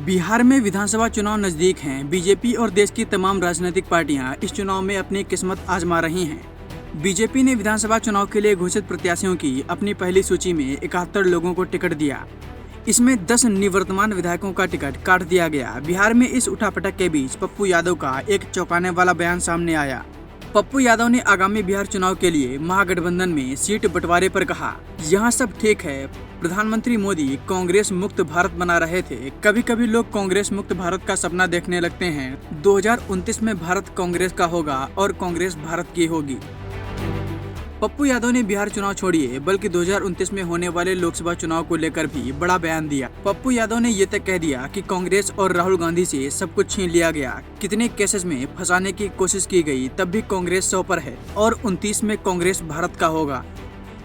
बिहार में विधानसभा चुनाव नजदीक हैं। बीजेपी और देश की तमाम राजनीतिक पार्टियां इस चुनाव में अपनी किस्मत आजमा रही हैं। बीजेपी ने विधानसभा चुनाव के लिए घोषित प्रत्याशियों की अपनी पहली सूची में 71 लोगों को टिकट दिया। इसमें 10 निवर्तमान विधायकोों का टिकट काट दिया गया। बिहार में इस उठापटक के बीच पप्पू यादव का एक चौंकाने वाला बयान सामने आया। पप्पू यादव ने आगामी बिहार चुनाव के लिए महागठबंधन में सीट बंटवारे पर कहा, यहाँ सब ठीक है। प्रधानमंत्री मोदी कांग्रेस मुक्त भारत बना रहे थे। कभी कभी लोग कांग्रेस मुक्त भारत का सपना देखने लगते हैं। 2029 में भारत कांग्रेस का होगा और कांग्रेस भारत की होगी। पप्पू यादव ने बिहार चुनाव छोड़िए बल्कि 2029 में होने वाले लोकसभा चुनाव को लेकर भी बड़ा बयान दिया। पप्पू यादव ने ये तक कह दिया कि कांग्रेस और राहुल गांधी से सब कुछ छीन लिया गया। कितने केसेस में फंसाने की कोशिश की गई, तब भी कांग्रेस 100 पर है और 29 में कांग्रेस भारत का होगा।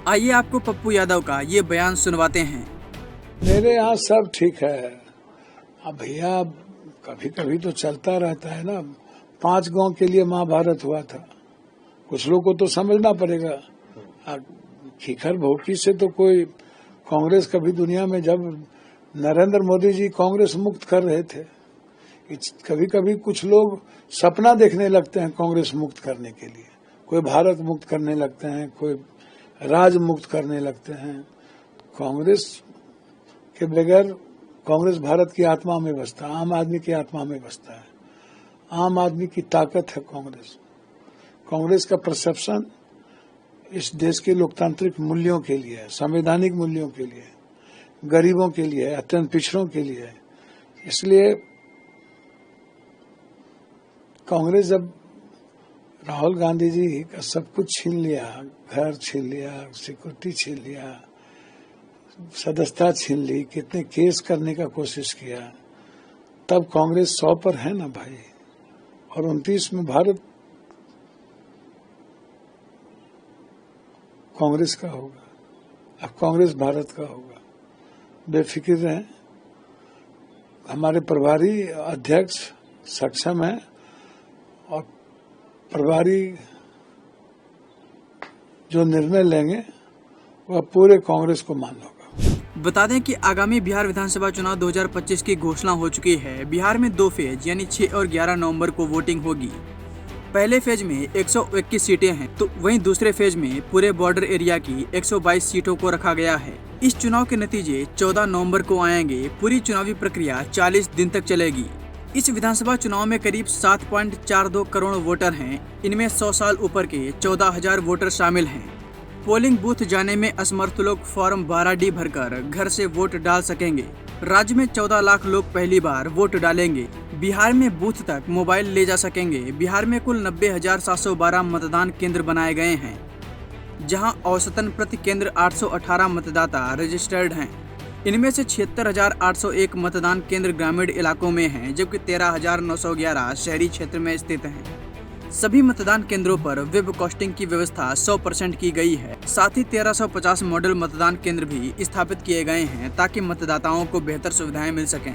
आइए आपको पप्पू यादव का ये बयान सुनवाते हैं। मेरे यहाँ सब ठीक है। अब भैया कभी कभी तो चलता रहता है ना। 5 गांव के लिए महाभारत हुआ था। कुछ लोग को तो समझना पड़ेगा। खिखर भोकी से तो कोई कांग्रेस कभी दुनिया में, जब नरेंद्र मोदी जी कांग्रेस मुक्त कर रहे थे, कभी कभी कुछ लोग सपना देखने लगते हैं कांग्रेस मुक्त करने के लिए। कोई भारत मुक्त करने लगते हैं, कोई राज मुक्त करने लगते हैं। कांग्रेस के बगैर कांग्रेस भारत की आत्मा में बसता है, आम आदमी की आत्मा में बसता है। आम आदमी की ताकत है कांग्रेस। कांग्रेस का परसेप्शन इस देश के लोकतांत्रिक मूल्यों के लिए है, संवैधानिक मूल्यों के लिए, गरीबों के लिए, अत्यंत पिछड़ों के लिए है। इसलिए कांग्रेस जब राहुल गांधी जी का सब कुछ छीन लिया, घर छीन लिया, सिक्योरिटी छीन लिया, सदस्यता छीन ली, कितने केस करने का कोशिश किया, तब कांग्रेस 100 पर है ना भाई। और 29 में भारत कांग्रेस का होगा। अब कांग्रेस भारत का होगा। बेफिक्र रहें। हमारे प्रभारी अध्यक्ष सक्षम है और प्रभारी जो निर्णय लेंगे वह पूरे कांग्रेस को मान होगा। बता दें कि आगामी बिहार विधानसभा चुनाव 2025 की घोषणा हो चुकी है। बिहार में 2 फेज यानी 6 और 11 नवंबर को वोटिंग होगी। पहले फेज में 121 सीटें हैं, तो वहीं दूसरे फेज में पूरे बॉर्डर एरिया की 122 सीटों को रखा गया है। इस चुनाव के नतीजे 14 नवंबर को आएंगे। पूरी चुनावी प्रक्रिया 40 दिन तक चलेगी। इस विधानसभा चुनाव में करीब 7.42 करोड़ वोटर हैं। इनमें 100 साल ऊपर के 14,000 वोटर शामिल हैं। पोलिंग बूथ जाने में असमर्थ लोग फॉर्म 12D भरकर घर से वोट डाल सकेंगे। राज्य में 14 लाख लोग पहली बार वोट डालेंगे। बिहार में बूथ तक मोबाइल ले जा सकेंगे। बिहार में कुल 90,712 मतदान केंद्र बनाए गए हैं, जहां औसतन प्रति केंद्र 818 मतदाता रजिस्टर्ड हैं। इनमें से 76,801 मतदान केंद्र ग्रामीण इलाकों में हैं, जबकि 13,911 शहरी क्षेत्र में स्थित हैं। सभी मतदान केंद्रों पर वेब कास्टिंग की व्यवस्था 100% की गई है। साथ ही 1350 मॉडल मतदान केंद्र भी स्थापित किए गए हैं ताकि मतदाताओं को बेहतर सुविधाएं मिल सकें।